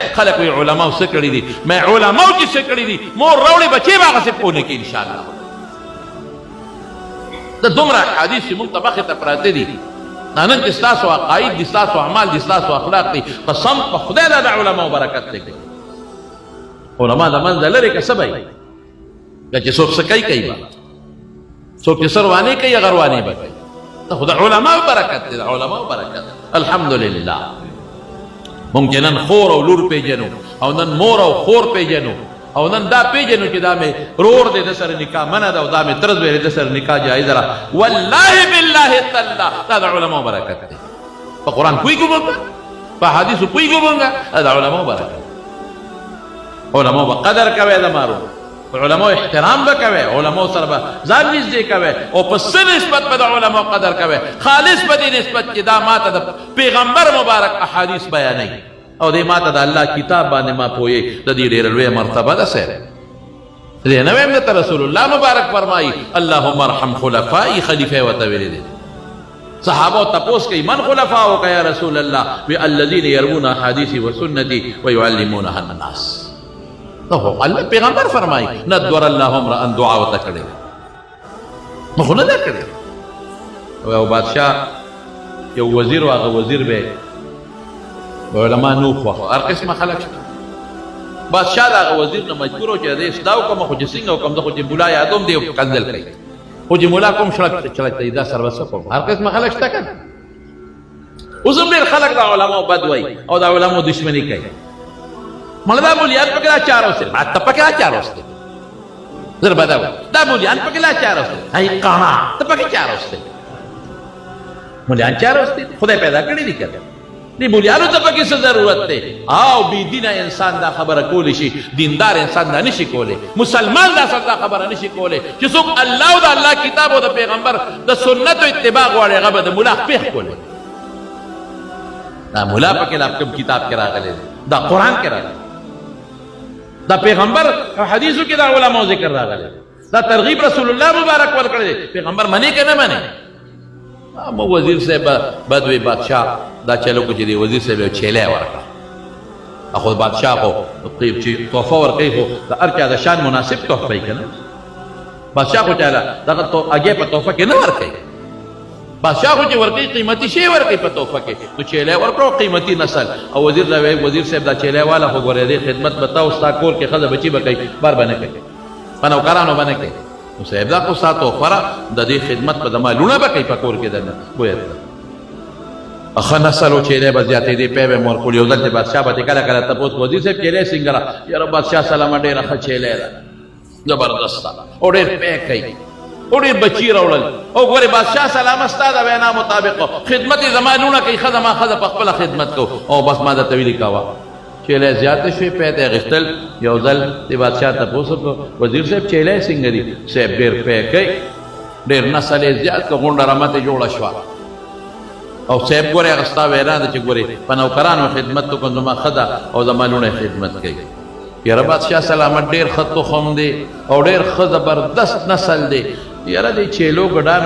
خلق وی علماء څه کړي دي مې علماء چې څه کړي دي مور راوړي بچي هغه څه پونه کې ان شاء الله د دومره حدیث مونږ طبقه ته پراته دي نن چې تاسو عقاید دي تاسو اعمال دي تاسو اخلاق دي قسم په خدای د علماء برکت دی علماء د منځ لري که سبای چې څوک څه کوي څوک چې سروانه کوي غروانه به کوي ته خدای علماء برکت دی علماء برکت الحمدلله مونږ نن خور او لور پیژنو او نن مور او خور پیژنو او نن دا پیژنو چې دا مې رور دې د سره نکاح منه ده او دا مې ترز به د سره نکاح جایز ده والله بالله تعالی دا د علماء برکت دی په قران کوئی ګوبنګ په حدیث کوئی ګوبنګ دا علماء برکت علماء قدر کوي دا مارو علماء احترام وکوي علماء سره ځان نږدې کوي او په سر نسبت په علماء قدر کوي خالص په دې نسبت چې دا ماته د پیغمبر مبارک احادیث بیانوي او دې ماته د الله کتاب باندې ما پوي د دې ډېر لوی مرتبه ده سره دې نو هم ته رسول الله مبارک فرمایي اللهم ارحم خلفائي خلیفہ وتویل دي صحابه تپوس کوي من خلفاء او یا رسول الله الذين يروون احاديث وسنتي ويعلمونها الناس الله پیغمبر فرمائی ندور اللہ امرا ان دعا وتا کړي مخ نه کړي او بادشاہ یو وزیر او هغه وزیر به علماء نو خو هر قسمه خلق بادشاہ دا وزیر نه مجبور او چې دې اسداو کوم خو جسنګ او کوم د خو مولا یادوم دی کنزل کوي خو چې مولا کوم شرک چلای دا سروسه کوم هر قسمه خلق شته کنه اوسم ډیر خلق دا علماء بدوي او دا علماء دشمنی کوي مړه دا مولیان پکې لا چار اوسه ما ته پکې لا چار اوسه زر بداو دا مولیان پکې لا چار اوسه هي قانا ته پکې چار اوسه مولیان چار اوسه خدای پیدا کړی دي کړه دې مولیانو ته پکې څه ضرورت ده او بی دینه انسان دا خبره کولی شي دیندار انسان دا نشي کولی مسلمان دا څه خبره نشي کولی چې څوک الله او د الله کتاب او د پیغمبر د سنت اتباع غواړي هغه د مولا په کولی دا مولا پکې لا کتاب کې راغلی دا قران کې راغلی دا پیغمبر حدیثو کې دا علماء ذکر راغلی دا ترغیب رسول الله مبارک ورکړي پیغمبر منی کنه منی مو وزیر صاحب بدوی بادشاہ دا چلو کو چې دی وزیر صاحب چيله ورکړه اخو بادشاہ کو طيب چې تحفه ورکړي خو دا ارچا د شان مناسب تحفه یې کنه بادشاہ کو چاله دا ته اگې په تحفه کې نه ورکړي بادشاہ کو چې ورکړي قیمتي شی ورکړي په تحفه کې تو چيله ورکړو قیمتي نسل او وزیر راوي وزیر صاحب دا چيله والا خو ګورې دې خدمت بتاو ستا کور کې خزه بچي بکې بار باندې کوي پنو کرانو باندې کوي نو صاحب دا کو ساتو خورا د دې خدمت په دما لونه بکې په کور کې دنه وې اخ نسلو چيله بزیاتې دې په مور کول یو ځل بادشاہ به کله کله تاسو وزیر صاحب چيله سنگرا یاره بادشاہ سلام ډېر ښه چيله زبردست اور ډېر په کوي اوړي بچی راوړل او ګوره بادشاہ سلام استاد وینا مطابق خدمت زمانونه کوي خدمه خدمه په خپل خدمت کو او بس ما د طویل کاوه چيله زیات شوی پته غشتل یو ځل د بادشاہ ته پوښتنه وزیر صاحب چيله څنګه دي صاحب ډېر پکې ډېر نسل زیات کو غونډه رامته جوړه شو او صاحب ګوره غستا وینا د چې ګوره پنو کرانو خدمت کو زما خدا او زمانونه خدمت کوي یاره بادشاہ سلامت ډېر خط خو هم دی او ډېر ښه زبردست نسل دی یاره دې چيلو ګډان